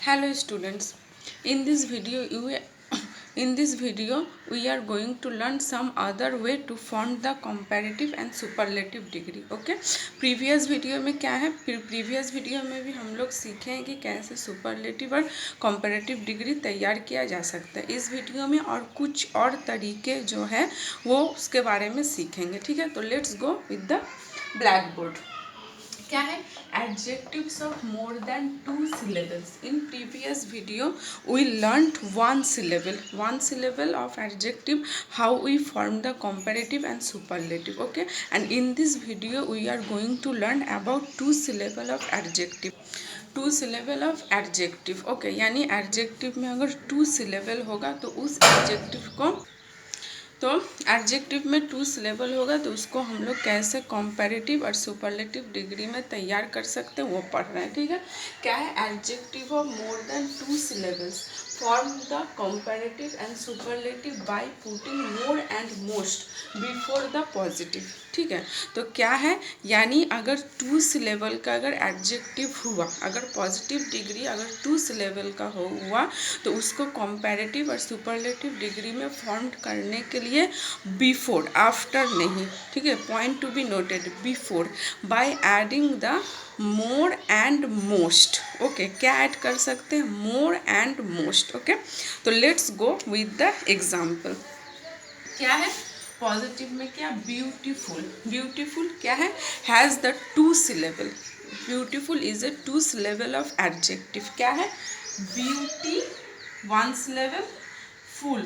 Hello students, in this video we are going to learn some other way to form the comparative and superlative degree. Okay, previous video में क्या है, फिर previous video में भी हम लोग सीखे हैं कि कैसे superlative और comparative डिग्री तैयार किया जा सकता है। इस वीडियो में और कुछ और तरीके जो है वो उसके बारे में सीखेंगे। ठीक है, तो let's go with the black board. क्या है adjectives of more than 2 syllables. In previous video we learnt one syllable of adjective, how we form the comparative and superlative. Okay, and in this video we are going to learn about 2 syllable of adjective. 2 syllable of adjective. Okay, यानी adjective में अगर 2 syllable होगा तो उस adjective को adjective में 2 syllable होगा तो उसको हम लोग कैसे कंपैरेटिव और सुपरलेटिव डिग्री में तैयार कर सकते हैं वो पढ़ रहे हैं। ठीक है, क्या है adjective of more than 2 syllables form the comparative and superlative by putting more and most before the positive. ठीक है, तो क्या है, यानी अगर 2 syllable का अगर एडजेक्टिव हुआ, अगर पॉजिटिव डिग्री अगर 2 syllable का हुआ तो उसको कंपैरेटिव और सुपरलेटिव डिग्री में फॉर्म करने के लिए बिफोर, आफ्टर नहीं। ठीक है, point to be noted, before by adding the more and most. Okay, क्या ऐड कर सकते हैं, मोर एंड मोस्ट। ओके, तो let's go with the example. क्या है पॉजिटिव में, क्या ब्यूटीफुल, ब्यूटीफुल क्या है, has the 2 syllable, beautiful is a 2 syllable of adjective. क्या है beauty 1 syllable, full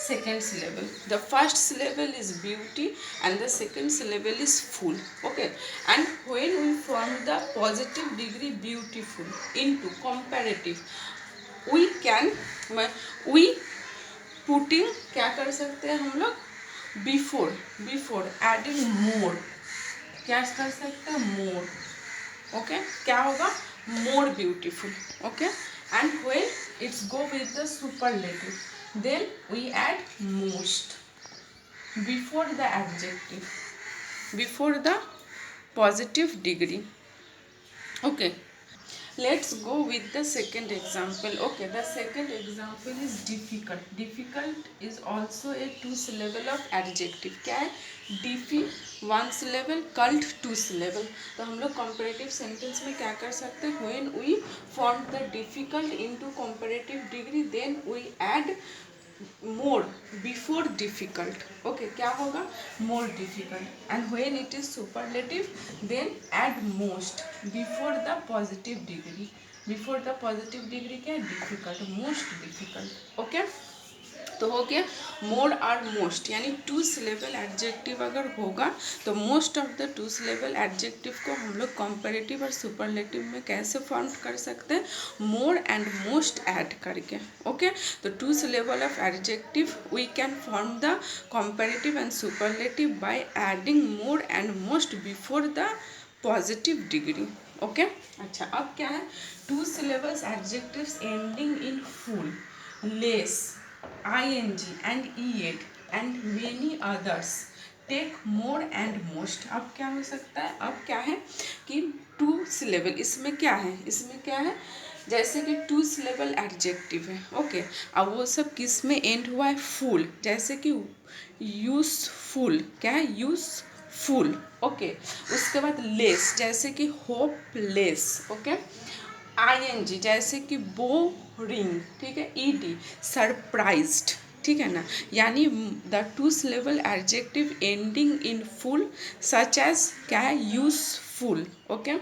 second syllable. The first syllable is beauty and the second syllable is full. Okay, and when we form the positive degree beautiful into comparative, we can putting क्या कर सकते हैं हम लोग, before adding more, क्या कर सकते हैं, मोर। ओके, क्या होगा, more beautiful. Okay, and when it's go with the superlative, then we add most before the adjective, before the positive degree. Okay, let's go with the second example. Okay, the second example is difficult. Difficult is also a 2 syllable of adjective. क्या है, डिफी 1 syllable, cult 2 syllable. तो हम लोग comparative sentence में क्या कर सकते हैं, when we form the difficult into comparative degree then we add more before difficult. Okay, क्या होगा, more difficult, and when it is superlative then add most before the positive degree. Before the positive degree क्या है, difficult, most difficult. Okay, तो हो गया मोर और most, यानी 2 syllable adjective अगर होगा तो most of the 2 syllable adjective को हम लोग कंपैरेटिव और सुपरलेटिव में कैसे फॉर्म कर सकते हैं, मोर एंड मोस्ट ऐड करके। ओके, तो 2 syllable of adjective we can form the comparative and superlative by adding more and most before the positive degree. Okay, अच्छा अब क्या है, 2 syllables adjectives ending in ful, less, ing and ed and many others take more and most. अब क्या हो सकता है, अब क्या है कि 2 syllable, इसमें क्या है, इसमें क्या है, जैसे कि 2 syllable एडजेक्टिव है। ओके, अब वो सब किस में एंड हुआ है, फुल, जैसे कि यूजफुल, क्या है, यूजफुल। ओके, उसके बाद लेस, जैसे कि होपलेस। ओके, ing जैसे कि बोरिंग। ठीक है, ed सरप्राइज्ड। ठीक है ना, यानी the 2 syllable adjective ending in ful such as क्या है, useful. Okay,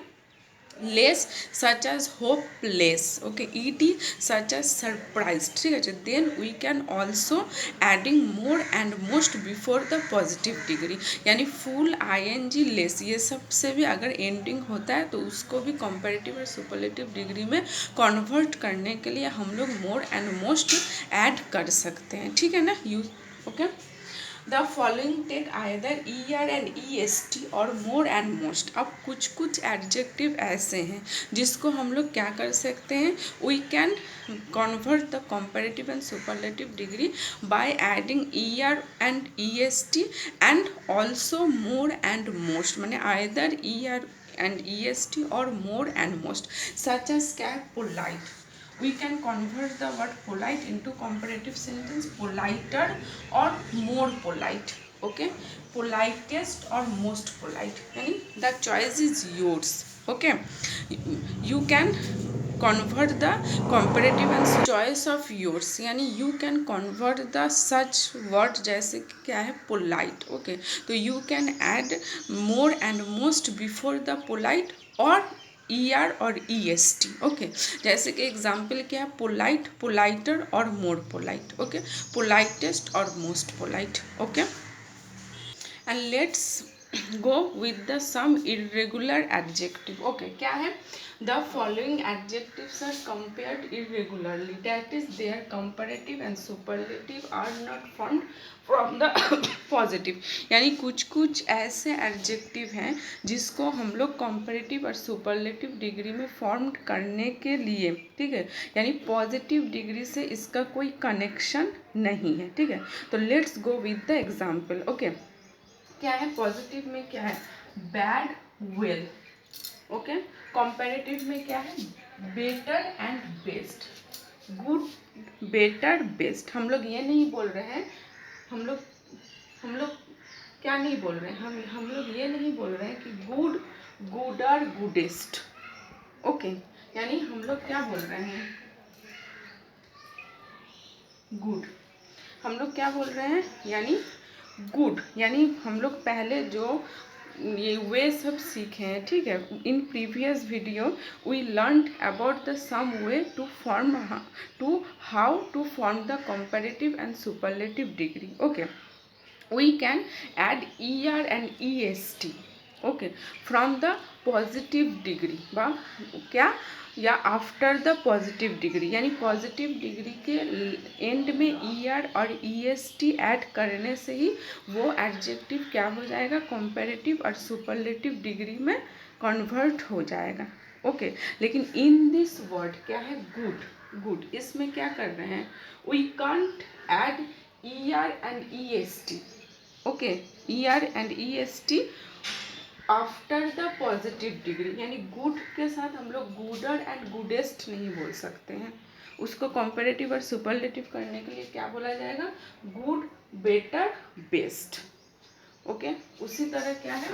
less such as hopeless. Okay, ed such as surprise. ठीक है, then we can also adding more and most before the positive degree, यानी ful, ing, less, ये सब से भी अगर एंडिंग होता है तो उसको भी कंपैरेटिव और सुपरलेटिव डिग्री में कन्वर्ट करने के लिए हम लोग मोर एंड मोस्ट ऐड कर सकते हैं। ठीक है ना, use. Okay, the following take either er and est और मोर एंड मोस्ट। अब कुछ कुछ एडजेक्टिव ऐसे हैं जिसको हम लोग क्या कर सकते हैं, we can convert the comparative and superlative degree by adding er and est and also more and most, माने आइदर er एंड est और more and most, such as क्या, polite. we can convert the word polite into comparative sentence, politer or more polite. Okay, politest or most polite, yani the choice is yours. Okay, you can convert the comparative and choice of yours, यानी you can convert the such word जैसे क्या है polite. Okay, तो you can add more and most before the polite or er और est. Okay, जैसे कि example क्या है, polite, politer और more polite. Okay, politest और most polite. Okay, and let's go with the some irregular adjective. Okay, क्या है, the following adjectives are compared irregularly, that is their comparative and superlative are not formed from the positive. यानी कुछ कुछ ऐसे adjective हैं जिसको हम लोग कंपैरेटिव और सुपरलेटिव डिग्री में फॉर्म करने के लिए, ठीक है, यानी पॉजिटिव डिग्री से इसका कोई कनेक्शन नहीं है. ठीक है, तो let's go with the example. Okay, क्या है पॉजिटिव में, क्या है बैड, वेल. ओके, कंपैरेटिव में क्या है better and best, good, better, best. हम लोग ये नहीं बोल रहे हैं, हम लोग क्या नहीं बोल रहे हैं, हम लोग ये नहीं बोल रहे हैं कि गुड, गुडर, गुडेस्ट. ओके, यानी हम लोग क्या बोल रहे हैं, गुड. हम लोग क्या बोल रहे हैं, यानी गुड, यानी हम लोग पहले जो ये वे सब सीखे हैं. ठीक है, in previous video we learn about the some way to form, to how to form the comparative and superlative degree. Okay, we can add er and est. Okay, from the positive degree बा क्या, या after the positive degree, यानी positive degree के end में er और est add करने से ही वो एडजेक्टिव क्या हो जाएगा, कंपैरेटिव और सुपरलेटिव डिग्री में कन्वर्ट हो जाएगा. ओके, लेकिन इन दिस वर्ड क्या है गुड, गुड, इसमें क्या कर रहे हैं, we can't add er and est. Okay, er and est after the positive degree, यानी गुड के साथ हम लोग गुडर एंड गुडेस्ट नहीं बोल सकते हैं. उसको कंपैरेटिव और सुपरलेटिव करने के लिए क्या बोला जाएगा, गुड, बेटर, बेस्ट. ओके, उसी तरह क्या है,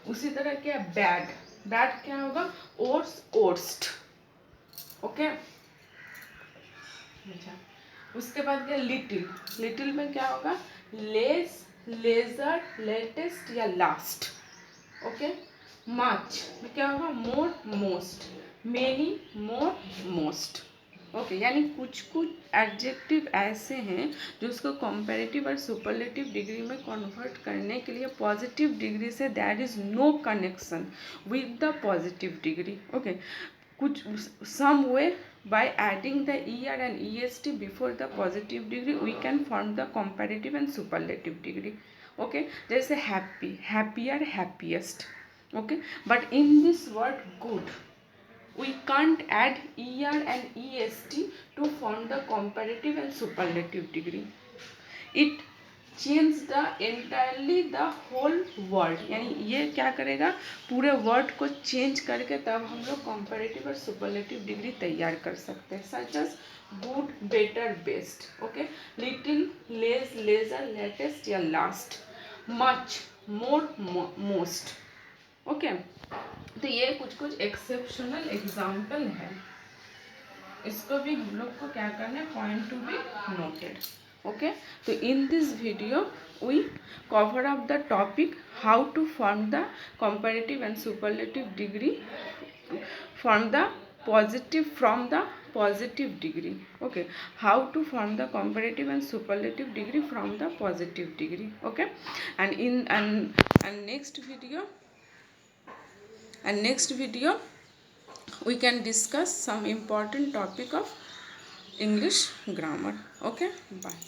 उसी तरह क्या है बैड, बैड क्या होगा ओर्स, ओर्स्ट. ओके, अच्छा, उसके बाद क्या लिटिल, लिटिल में क्या होगा लेस, लेजर, लेटेस्ट या लास्ट. ओके, मच में क्या होगा मोर, मोस्ट, मेनी, मोर, मोस्ट. ओके, यानी कुछ कुछ एडजेक्टिव ऐसे हैं जो उसको कंपैरेटिव और सुपरलेटिव डिग्री में कन्वर्ट करने के लिए पॉजिटिव डिग्री से there is no connection with the positive degree. Okay, कुछ some way by adding the er and est before the positive degree we can form the comparative and superlative degree. Okay, जैसे happy, happier, happiest. Okay, but in this word good we can't add er and est to form the comparative and superlative degree. It change the entirely the whole word, यानी ये क्या करेगा पूरे word को change करके तब हम लोग कंपैरेटिव और सुपरलेटिव डिग्री तैयार कर सकते हैं. Such as good, better, best. Okay, little, less, lesser, latest या last, much, more, most. Okay, तो ये कुछ कुछ एक्सेप्शनल एग्जाम्पल है, इसको भी हम लोग को क्या करना है, point to be noted. Okay, so in this video we cover up the topic how to form the comparative and superlative degree from the positive degree. Okay, how to form the comparative and superlative degree from the positive degree. Okay, and in and next video we can discuss some important topic of English grammar. Okay, bye.